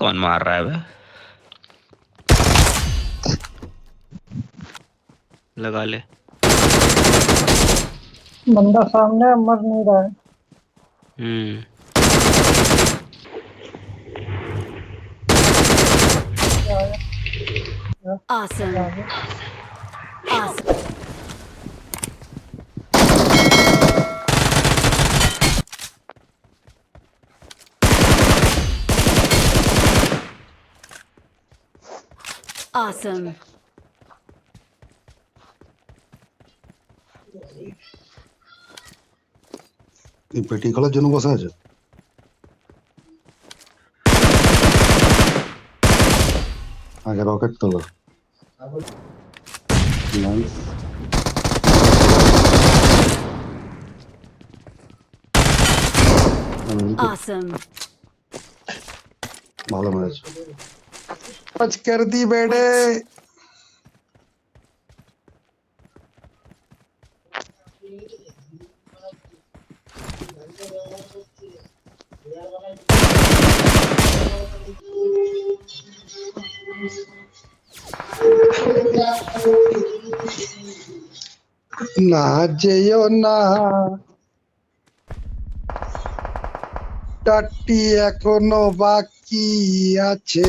कौन मार रहा है बे? लगा ले। बंदा सामने है, मर नहीं रहा है। आया, Awesome. आगे। Awesome. Awesome. এই পেটি খেলার জন্য বসে আছে। আগে রকেট তোলো। নাইস। Awesome. ভালো ম্যাচ। आज कर दी बेटे। না যেও না টাটি এখনো বাকি আছে।